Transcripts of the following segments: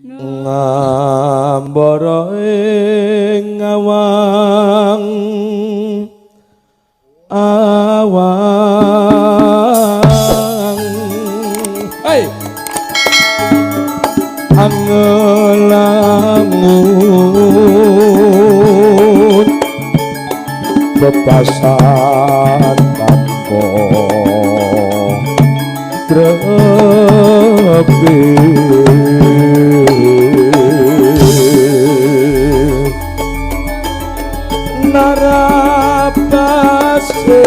ngambara ing awang hey angelangun bebasan tanpa trepi narapase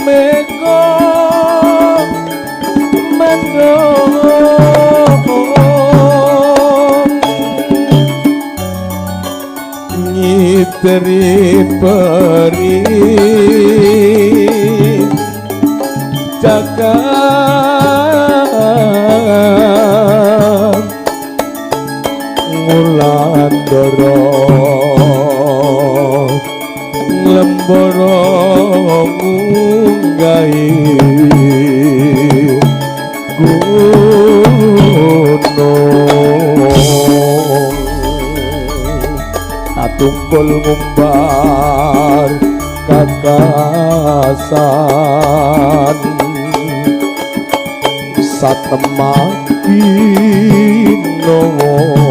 meko mendong nyiteri peri cakap ngulan dorong lemboro ngunggahi gunung atumpul ngumbar kakasan satemaki nowo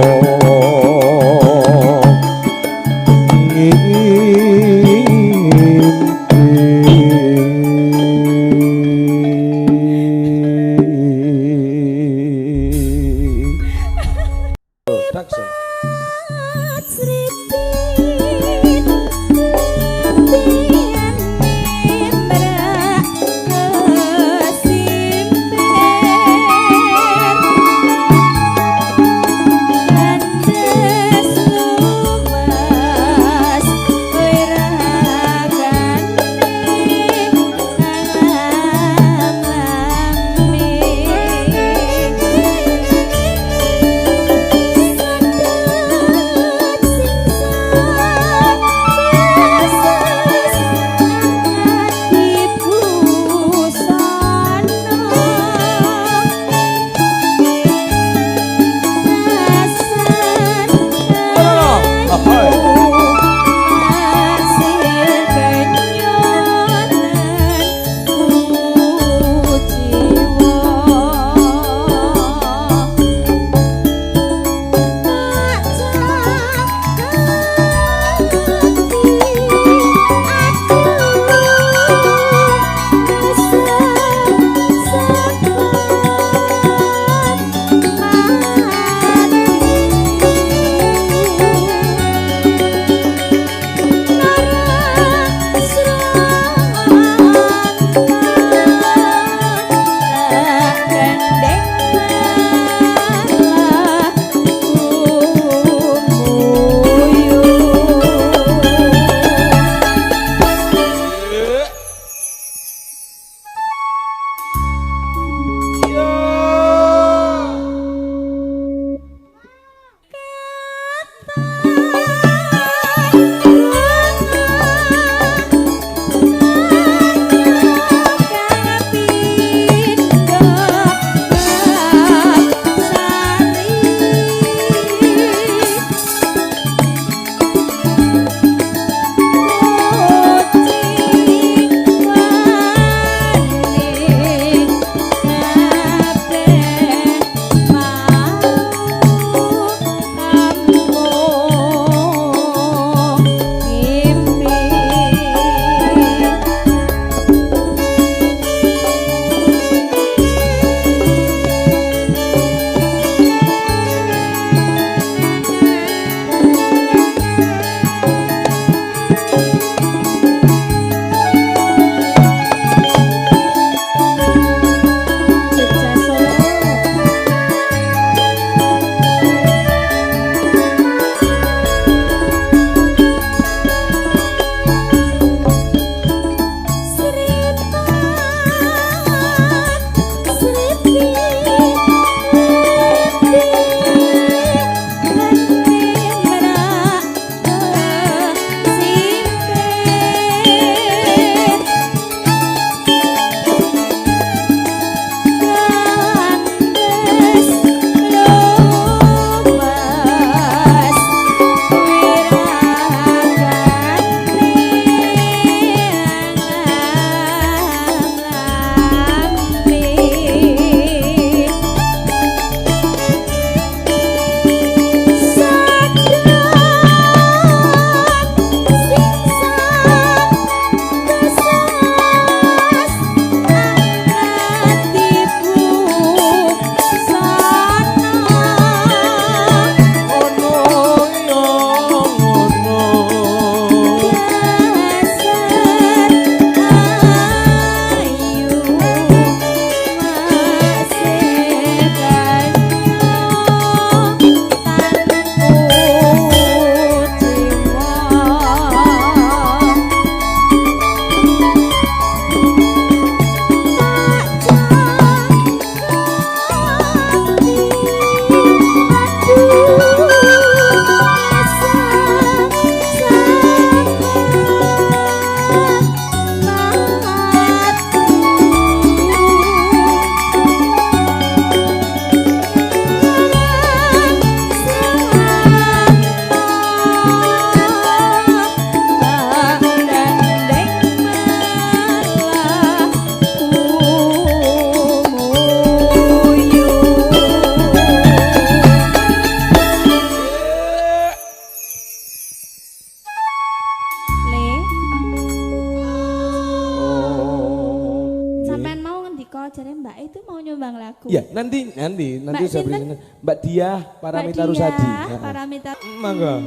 Ya, nanti Mbak saya beri sinten? Mbak Diah Paramita Mbak Diah, Rusadi. Paramita. Mangga.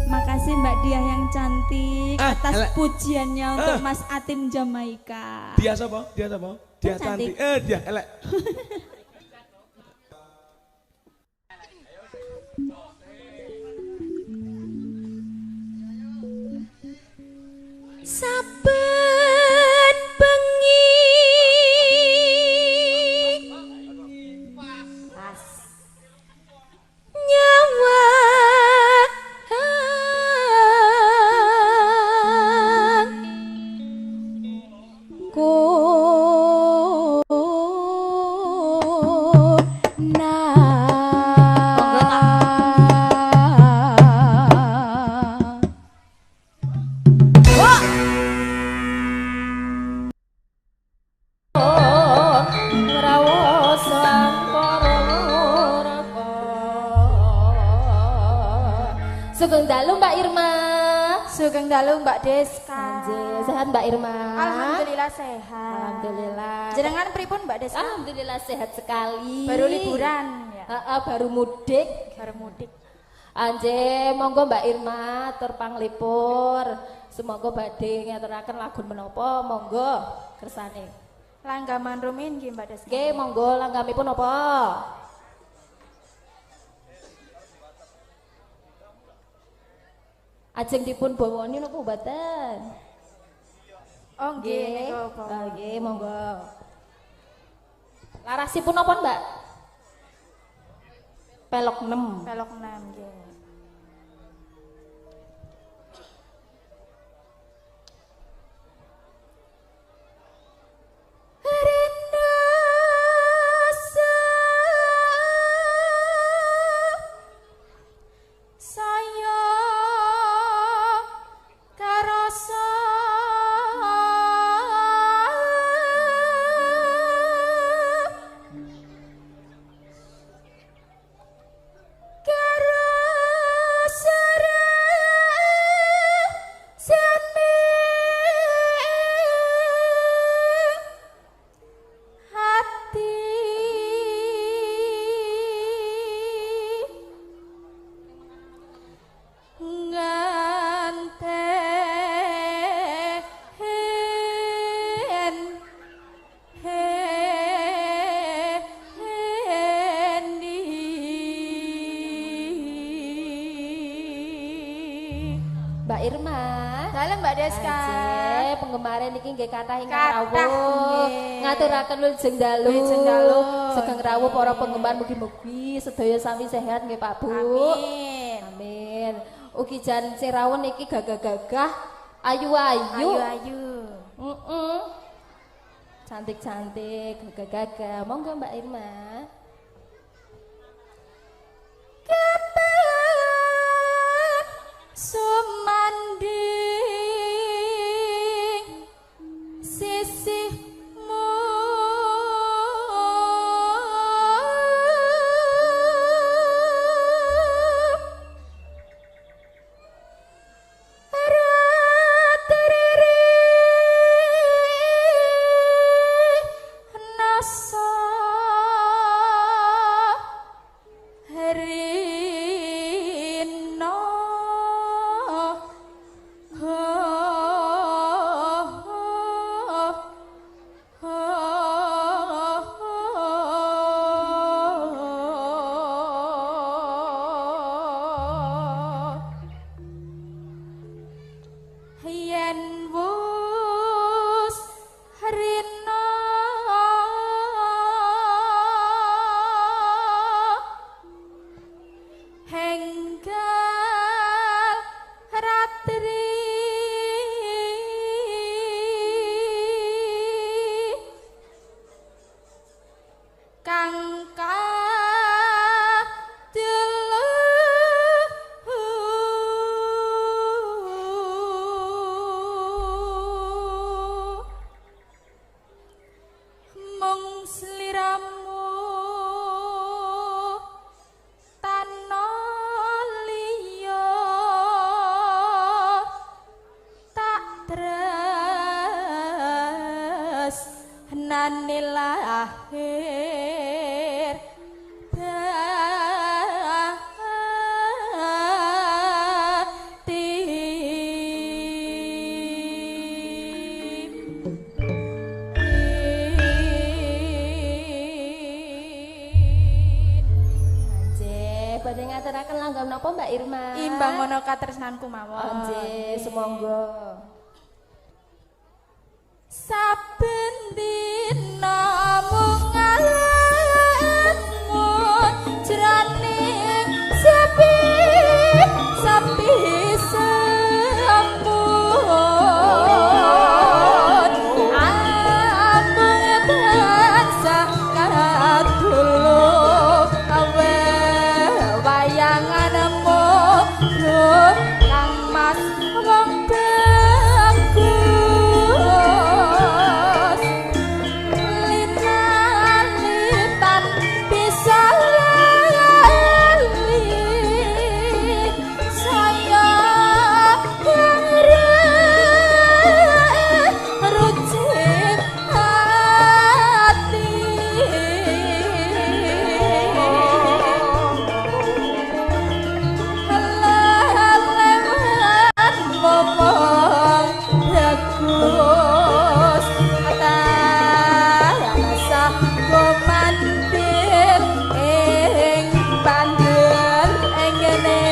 Makasih Mbak Diah yang cantik atas elek. pujiannya untuk Mas Atin Jamaika. Dia siapa? Dia siapa? Dia Cantik. cantik. Dia elek. Saben bengi nyawa Sugeng dalu Mbak Irma. Sugeng dalu Mbak Deska. Nggih, sehat Mbak Irma? Alhamdulillah sehat. Alhamdulillah. Jenengan pripun Mbak Deska? Alhamdulillah sehat sekali. Baru liburan ya. Baru mudik. Baru mudik. Anje, monggo Mbak Irma terpanglipur. Semoga badhe ngaturaken lagu menapa, monggo kersane. Langgaman rumin nggih Mbak Deska. Nggih, monggo langgamipun napa? Ajeng dipun bawani napa mboten? Oh nggih niku apa? Nggih, monggo. Larasipun napa, Mbak? Pelok 6. Pelok 6 nggih. Mbak Irma. Dalem Mbak Deska. Ajeng penggemar niki nggih kathah ingkang Kathah, rawuh. nggih. Ngaturaken wilujeng dalu. Wilujeng dalu. Sugeng rawuh para penggemar mugi-mugi sedaya sami sehat nggih Pak Bu. Amin. Amin. Ugi jan sing rawuh niki gagah-gagah, ayu-ayu. Ayu-ayu. Cantik-cantik, gagah-gagah. Monggo Mbak Irma. Sumanding sisihmu ratriri nasa dinane lahir Badhe ngaturaken langgam napa Mbak Irma? imbang ngono katresnanku mawon. Nggih, sumangga. Saben dina mung ngalamun jroning sepi sambut amung tansah kadulung awe wayanganmu kang mas wong bagus litan bisa lali saya rucip hati lewat ngomong bagus kata rasa komandir ing bandel engene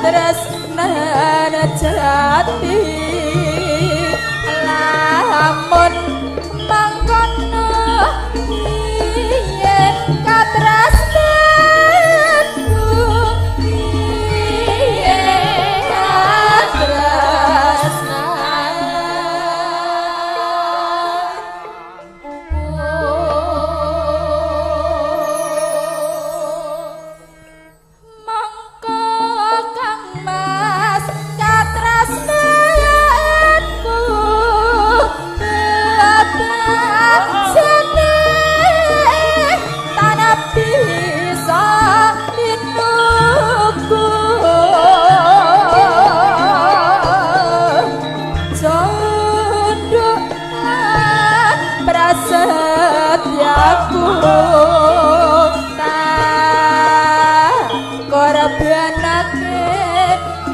tresnan jati lamun mangkono yen katresnanku yen mangko kang mas katresnanku bapak seni tanah bisa dinuku jondok lan prasetyaku korbanake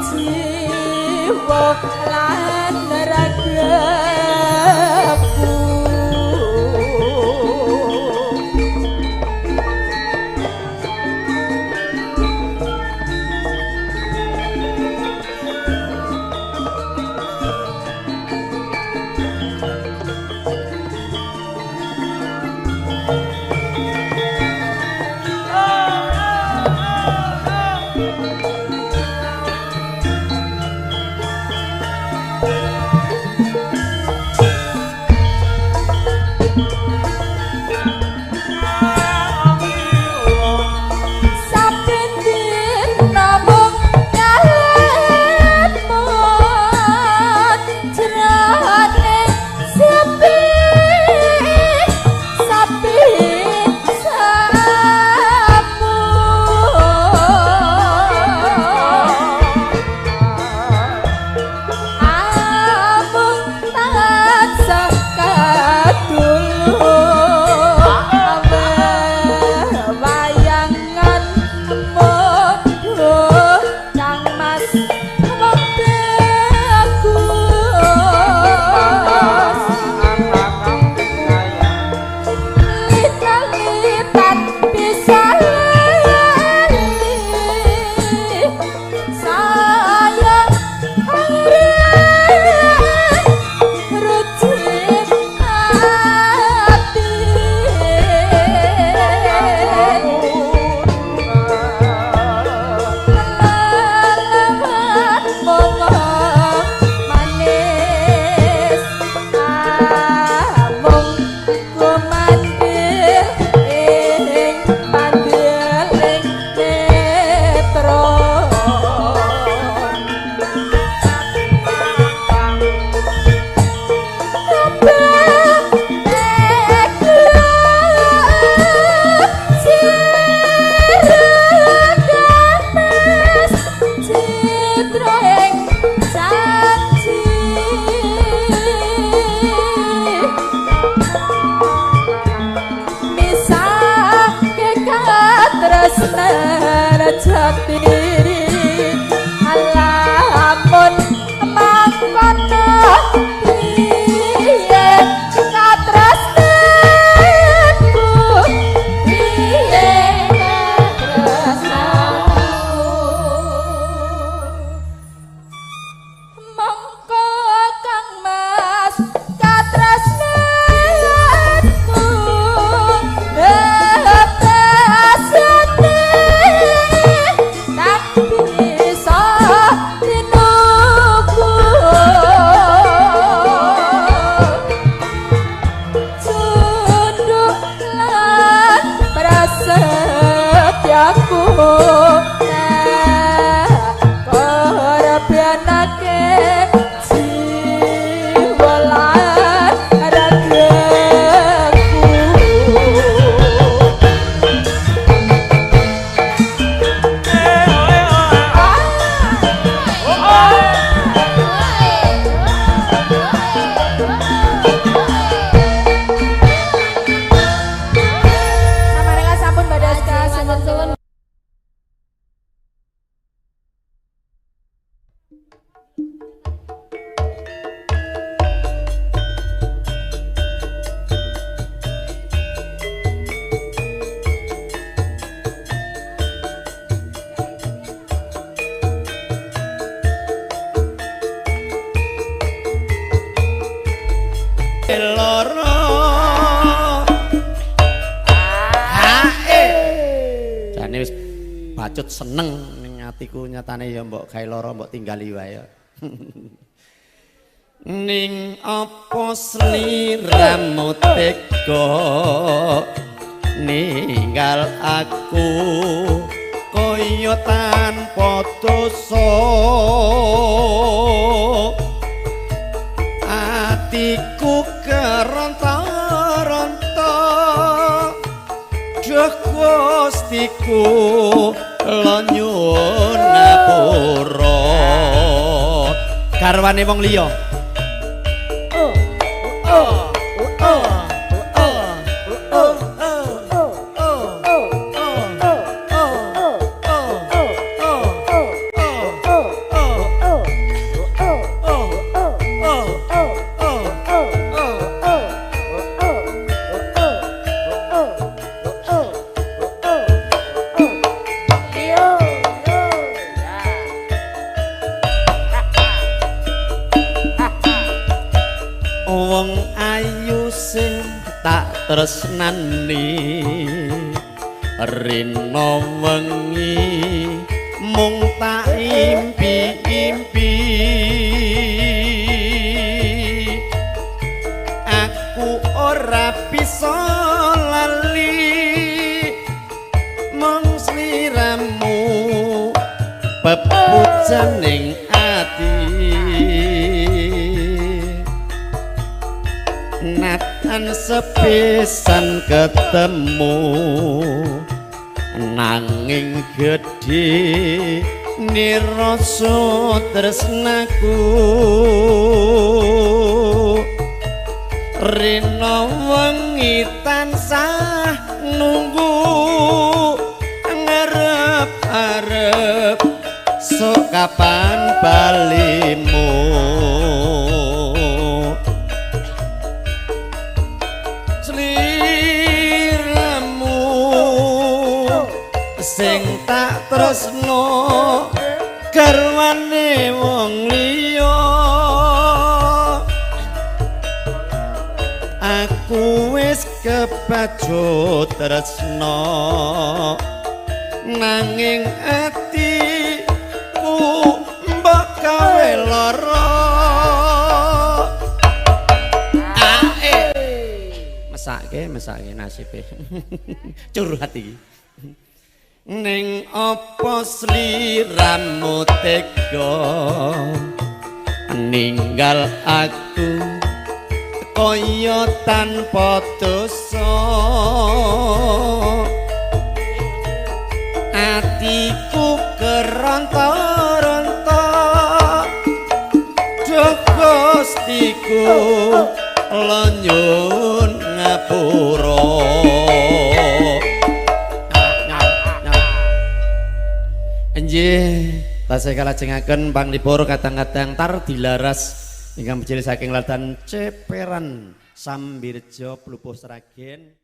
jiwa lan ragaku Bacut seneng ning atiku nyatane ya mbok gawe lara mbok tinggali wae. Ning apa sliramu tega ninggal aku kaya tanpa dosa. Atiku keronta-ronta duh Gustiku nyuwun ngapura garwane wong liya. Tresnani rina wengi mung tak impi-impi aku ora bisa lali mung sliramu pepujaning ati natan sepisan ketemu nanging gedhe nirasa tresnaku rina wengi tansah nunggu ngarep-arep sok kapan balimu sing tak tresno garwane wong liya aku wis kebacut tresno nanging atiku mbok gawe lara mesake nasibe curhat iki. Ning apa sliramu tega ninggal aku kaya tanpa dosa atiku keronta-ronta duh Gustiku nyuwun ngapura Inggih, tasih kalajengaken panglipur kadang-kadang tar dilaras ingkang bejil saking latan Ceperan Sambirjo Plupuh Sragen.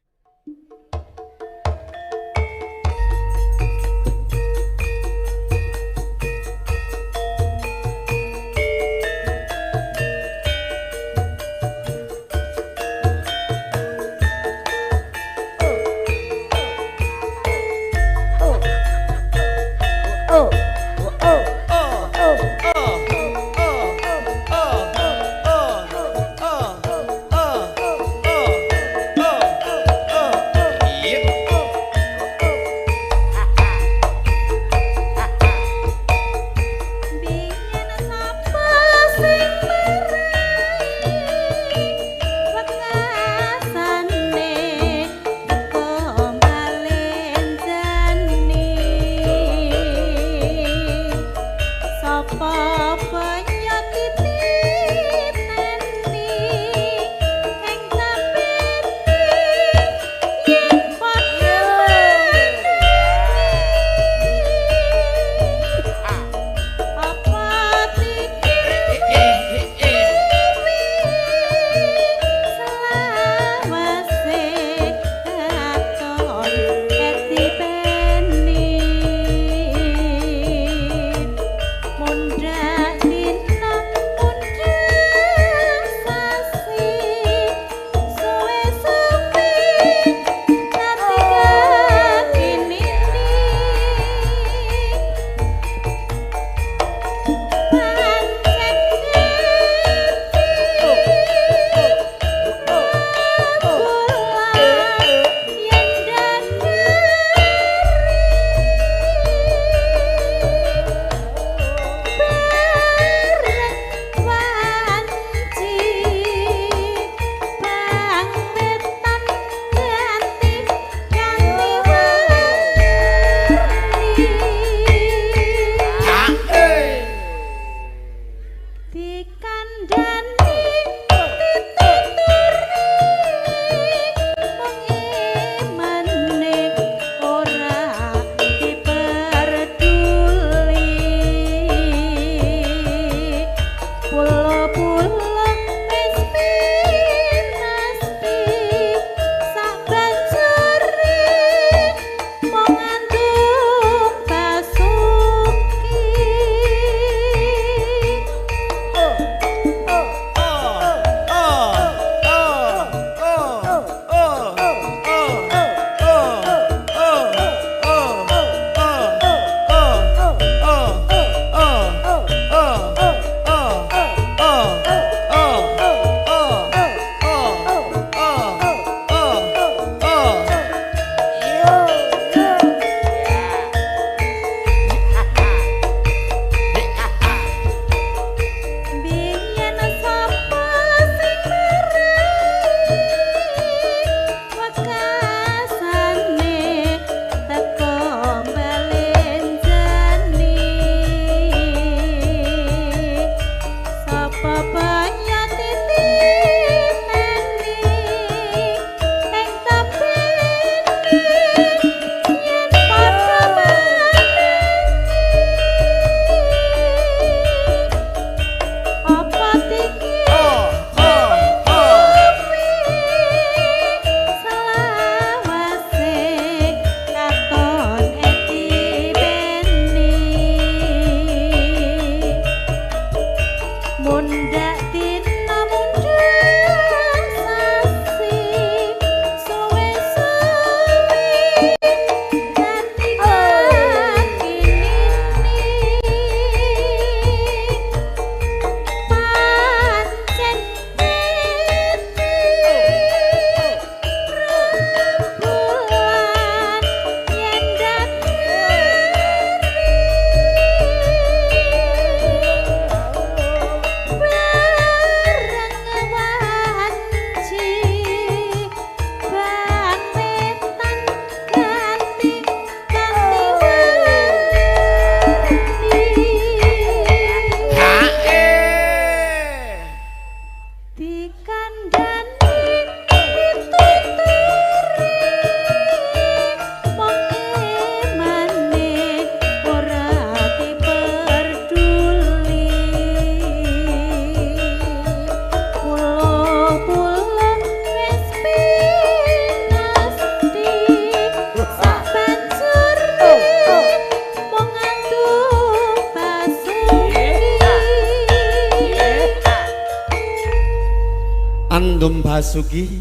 Anggem Basuki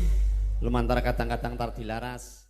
lumantar kadang-kadang tar dilaras.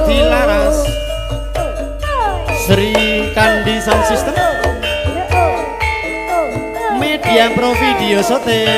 Dilaras Sri Kandi Sound System Media Pro Video Sote